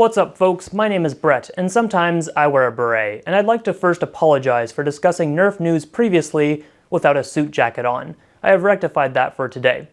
What's up folks, my name is Beret, and sometimes I wear a beret, and I'd like to first apologize for discussing Nerf news previously without a suit jacket on. I have rectified that for today.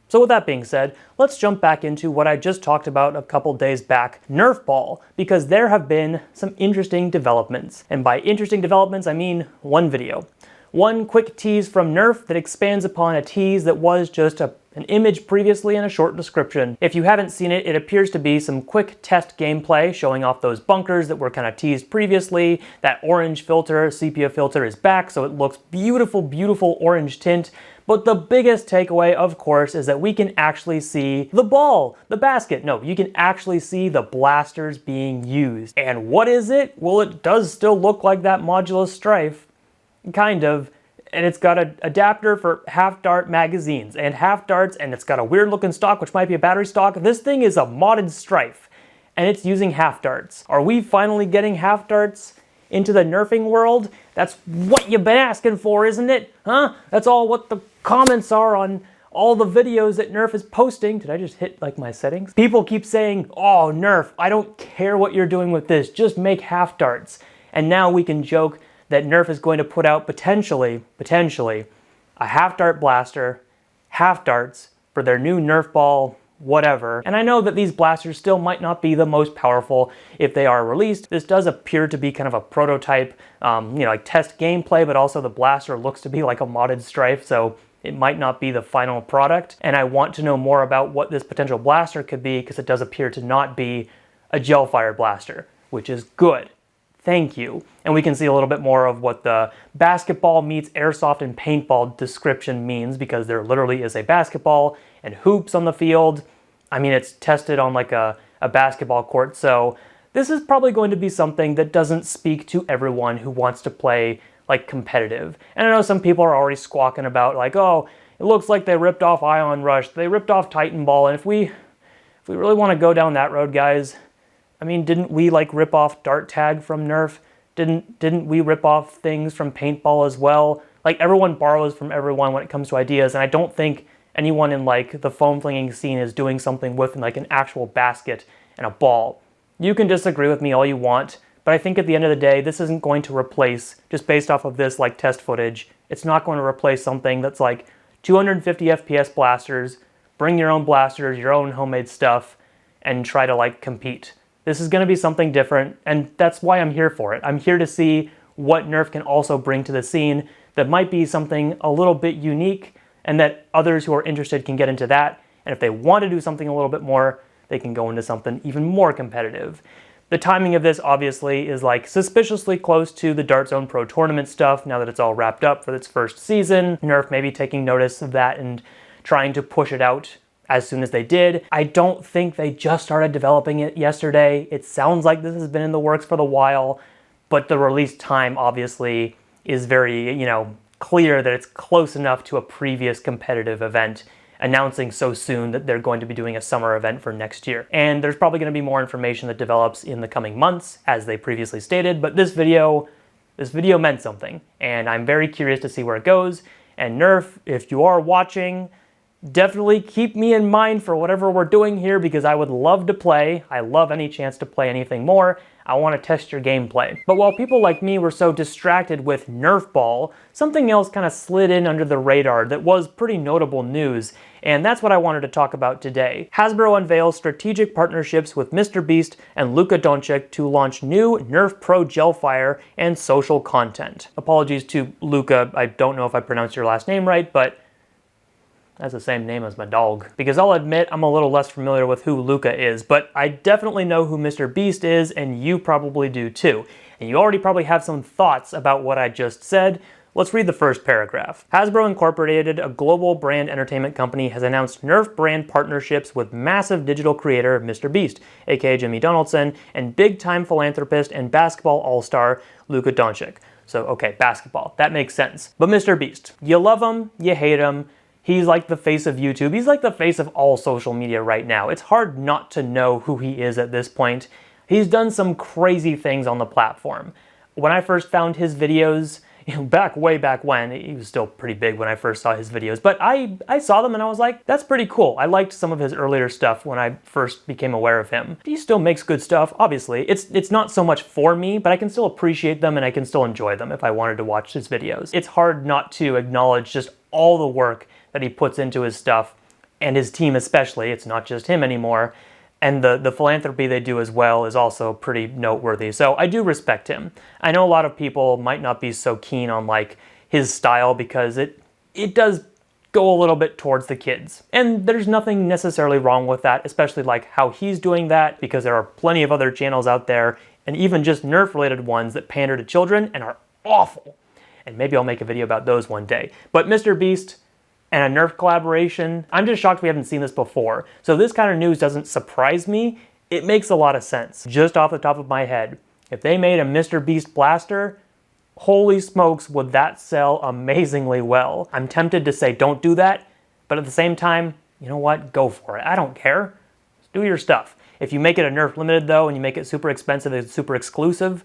So with that being said, let's jump back into what I just talked about a couple days back, Nerfball, because there have been some interesting developments. And by interesting developments, I mean one video. One quick tease from Nerf that expands upon a tease that was just an image previously and a short description. If you haven't seen it, it appears to be some quick test gameplay showing off those bunkers that were kind of teased previously. That orange filter, sepia filter is back, so it looks beautiful, beautiful orange tint. But the biggest takeaway, of course, is that we can actually see the ball, the basket. No, you can actually see the blasters being used. And what is it? Well, it does still look like that modulus strife. Kind of. And it's got an adapter for half-dart magazines and half-darts, and it's got a weird-looking stock, which might be a battery stock. This thing is a modded strife, and it's using half-darts. Are we finally getting half-darts into the nerfing world? That's what you've been asking for, isn't it? Huh? That's all what the comments are on all the videos that Nerf is posting. Did I just hit like my settings? People keep saying, oh, Nerf, I don't care what you're doing with this, just make half-darts. And now we can joke that Nerf is going to put out potentially, a half-dart blaster, half-darts, for their new Nerfball whatever. And I know that these blasters still might not be the most powerful if they are released. This does appear to be kind of a prototype, like test gameplay, but also the blaster looks to be like a modded strife, so it might not be the final product. And I want to know more about what this potential blaster could be, because it does appear to not be a Gelfire blaster, which is good. Thank you. And we can see a little bit more of what the basketball meets airsoft and paintball description means, because there literally is a basketball and hoops on the field. I mean, it's tested on like a basketball court, so this is probably going to be something that doesn't speak to everyone who wants to play like competitive. And I know some people are already squawking about like, oh, it looks like they ripped off Ion Rush, they ripped off Titan Ball, and if we really want to go down that road, guys, I mean, didn't we like rip off Dart Tag from Nerf? Didn't we rip off things from paintball as well? Like, everyone borrows from everyone when it comes to ideas, and I don't think anyone in like the foam flinging scene is doing something with like an actual basket and a ball. You can disagree with me all you want, but I think at the end of the day, this isn't going to replace, just based off of this like test footage, it's not going to replace something that's like 250 FPS blasters, bring your own blasters, your own homemade stuff, and try to like compete. This is going to be something different, and that's why I'm here for it. I'm here to see what Nerf can also bring to the scene that might be something a little bit unique, and that others who are interested can get into that. And if they want to do something a little bit more, they can go into something even more competitive. The timing of this obviously is like suspiciously close to the Dart Zone Pro Tournament stuff now that it's all wrapped up for its first season. Nerf may be taking notice of that and trying to push it out as soon as they did. I don't think they just started developing it yesterday. It sounds like this has been in the works for a while, but the release time obviously is very, clear that it's close enough to a previous competitive event, announcing so soon that they're going to be doing a summer event for next year. And there's probably going to be more information that develops in the coming months, as they previously stated, but this video meant something, and I'm very curious to see where it goes. And Nerf, if you are watching, definitely keep me in mind for whatever we're doing here, because I would love to play. I love any chance to play anything more. I want to test your gameplay. But while people like me were so distracted with Nerfball, something else kind of slid in under the radar that was pretty notable news, and that's what I wanted to talk about today. Hasbro unveils strategic partnerships with MrBeast and Luka to launch new Nerf Pro Gelfire and social content. Apologies to Luka, I don't know if I pronounced your last name right, but that's the same name as my dog. Because I'll admit I'm a little less familiar with who Luka is, but I definitely know who MrBeast is, and you probably do too. And you already probably have some thoughts about what I just said. Let's read the first paragraph. Hasbro Incorporated, a global brand entertainment company, has announced Nerf brand partnerships with massive digital creator MrBeast, aka Jimmy Donaldson, and big-time philanthropist and basketball all-star Luka Doncic. So, okay, basketball. That makes sense. But MrBeast, you love him, you hate him. He's like the face of YouTube. He's like the face of all social media right now. It's hard not to know who he is at this point. He's done some crazy things on the platform. When I first found his videos, way back when. He was still pretty big when I first saw his videos, but I saw them and I was like, that's pretty cool. I liked some of his earlier stuff when I first became aware of him. He still makes good stuff, obviously. It's not so much for me, but I can still appreciate them and I can still enjoy them if I wanted to watch his videos. It's hard not to acknowledge just all the work that he puts into his stuff, and his team especially. It's not just him anymore. And the philanthropy they do as well is also pretty noteworthy. So I do respect him. I know a lot of people might not be so keen on like his style because it does go a little bit towards the kids. And there's nothing necessarily wrong with that, especially like how he's doing that, because there are plenty of other channels out there, and even just Nerf related ones that pander to children and are awful. And maybe I'll make a video about those one day. But MrBeast and a Nerf collaboration, I'm just shocked we haven't seen this before. So this kind of news doesn't surprise me. It makes a lot of sense. Just off the top of my head, if they made a MrBeast blaster, holy smokes, would that sell amazingly well. I'm tempted to say don't do that, but at the same time, you know what? Go for it. I don't care. Just do your stuff. If you make it a Nerf limited though, and you make it super expensive and super exclusive,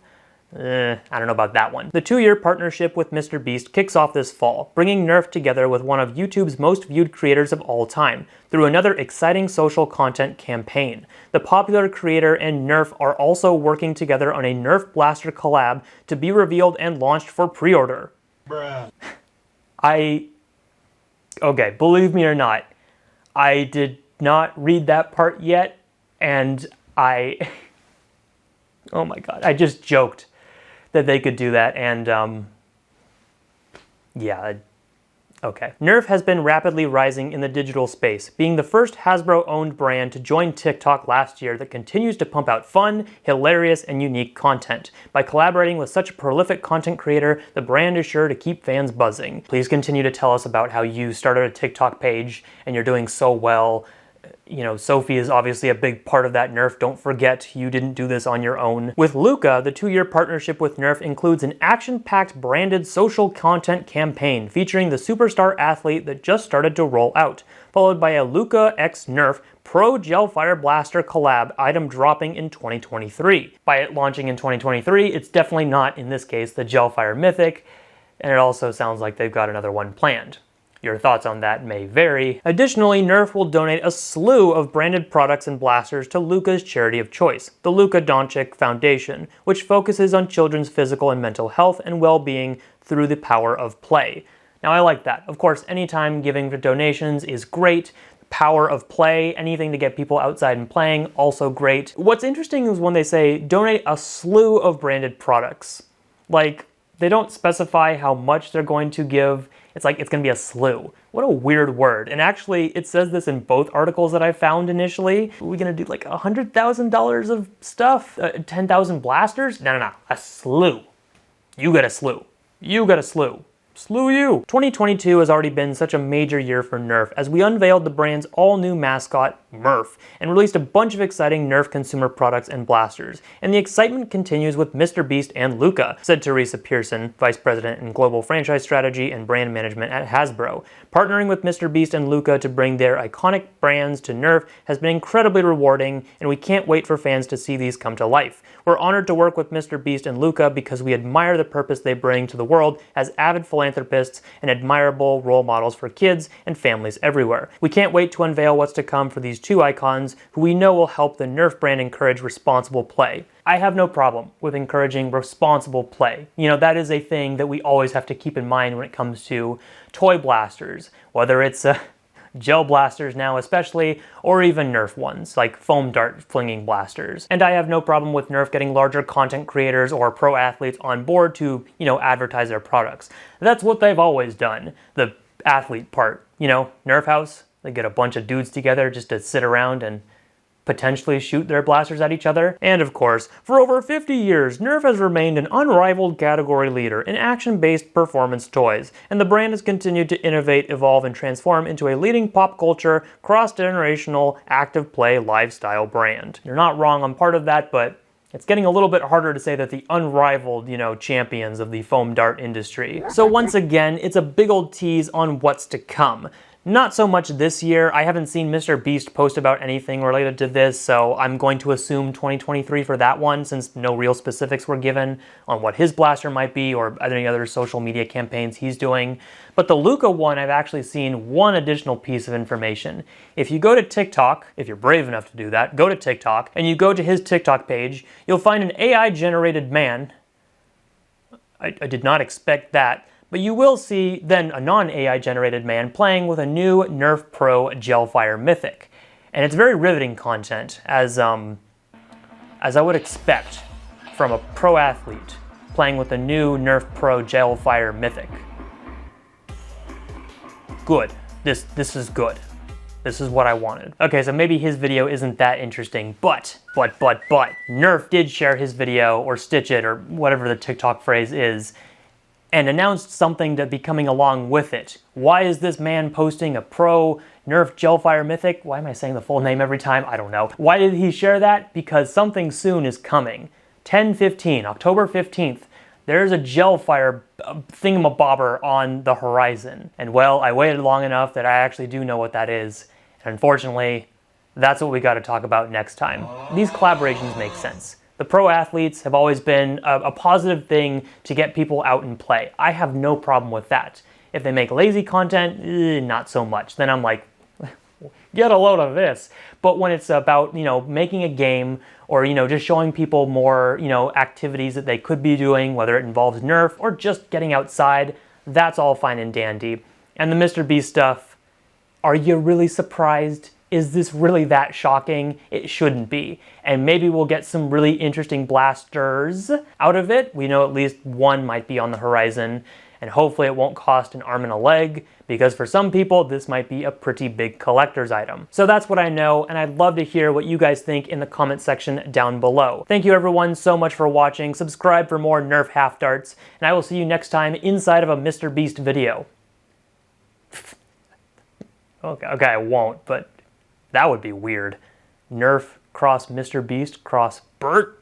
I don't know about that one. The 2-year partnership with MrBeast kicks off this fall, bringing Nerf together with one of YouTube's most viewed creators of all time through another exciting social content campaign. The popular creator and Nerf are also working together on a Nerf blaster collab to be revealed and launched for pre-order. Bruh. Okay, believe me or not, I did not read that part yet, and oh my god, I just joked that they could do that, and yeah, okay. Nerf has been rapidly rising in the digital space, being the first Hasbro-owned brand to join TikTok last year that continues to pump out fun, hilarious, and unique content. By collaborating with such a prolific content creator, the brand is sure to keep fans buzzing. Please continue to tell us about how you started a TikTok page and you're doing so well. You know, Sophie is obviously a big part of that Nerf. Don't forget, you didn't do this on your own. With Luka, the 2-year partnership with Nerf includes an action-packed branded social content campaign featuring the superstar athlete that just started to roll out, followed by a Luka x Nerf Pro Gelfire Blaster collab item dropping in 2023. By it launching in 2023, it's definitely not, in this case, the Gelfire Mythic, and it also sounds like they've got another one planned. Your thoughts on that may vary. Additionally, Nerf will donate a slew of branded products and blasters to Luka's charity of choice, the Luka Doncic Foundation, which focuses on children's physical and mental health and well-being through the power of play. Now, I like that. Of course, anytime giving for donations is great. Power of play, anything to get people outside and playing, also great. What's interesting is when they say donate a slew of branded products. Like, they don't specify how much they're going to give. It's like it's going to be a slew. What a weird word. And actually, it says this in both articles that I found initially. Are we going to do like $100,000 of stuff? 10,000 blasters? No. A slew. You got a slew. You got a slew. Slew you! 2022 has already been such a major year for Nerf as we unveiled the brand's all-new mascot, Murph, and released a bunch of exciting Nerf consumer products and blasters. And the excitement continues with MrBeast and Luka, said Teresa Pearson, Vice President in Global Franchise Strategy and Brand Management at Hasbro. Partnering with MrBeast and Luka to bring their iconic brands to Nerf has been incredibly rewarding, and we can't wait for fans to see these come to life. We're honored to work with MrBeast and Luka because we admire the purpose they bring to the world as avid philanthropists and admirable role models for kids and families everywhere. We can't wait to unveil what's to come for these two icons who we know will help the Nerf brand encourage responsible play. I have no problem with encouraging responsible play. You know, that is a thing that we always have to keep in mind when it comes to toy blasters, whether it's gel blasters now especially, or even Nerf ones, like foam dart flinging blasters. And I have no problem with Nerf getting larger content creators or pro athletes on board to, advertise their products. That's what they've always done, the athlete part. Nerf House, they get a bunch of dudes together just to sit around and potentially shoot their blasters at each other. And of course, for over 50 years, Nerf has remained an unrivaled category leader in action-based performance toys, and the brand has continued to innovate, evolve, and transform into a leading pop culture, cross-generational, active play lifestyle brand. You're not wrong on part of that, but it's getting a little bit harder to say that the unrivaled, champions of the foam dart industry. So once again, it's a big old tease on what's to come. Not so much this year. I haven't seen MrBeast post about anything related to this, so I'm going to assume 2023 for that one, since no real specifics were given on what his blaster might be or any other social media campaigns he's doing. But the Luka one, I've actually seen one additional piece of information. If you go to TikTok, if you're brave enough to do that, go to TikTok, and you go to his TikTok page, you'll find an AI-generated man. I did not expect that. But you will see then a non-AI generated man playing with a new Nerf Pro Gelfire Mythic. And it's very riveting content, as I would expect from a pro athlete playing with a new Nerf Pro Gelfire Mythic. Good. This is good. This is what I wanted. Okay, so maybe his video isn't that interesting, but Nerf did share his video, or stitch it, or whatever the TikTok phrase is, and announced something to be coming along with it. Why is this man posting a pro Nerf Gelfire Mythic? Why am I saying the full name every time? I don't know. Why did he share that? Because something soon is coming. 10/15, October 15th, there's a Gelfire thingamabobber on the horizon. And well, I waited long enough that I actually do know what that is. And unfortunately, that's what we got to talk about next time. These collaborations make sense. The pro athletes have always been a positive thing to get people out and play. I have no problem with that. If they make lazy content, not so much. Then I'm like, get a load of this. But when it's about, making a game, or, just showing people more, activities that they could be doing, whether it involves Nerf or just getting outside, that's all fine and dandy. And the MrBeast stuff, are you really surprised? Is this really that shocking? It shouldn't be. And maybe we'll get some really interesting blasters out of it. We know at least one might be on the horizon, and hopefully it won't cost an arm and a leg, because for some people this might be a pretty big collector's item. So that's what I know, and I'd love to hear what you guys think in the comment section down below. Thank you everyone so much for watching. Subscribe for more Nerf half darts, and I will see you next time inside of a MrBeast video. Okay, I won't, but that would be weird. Nerf cross MrBeast cross Bert?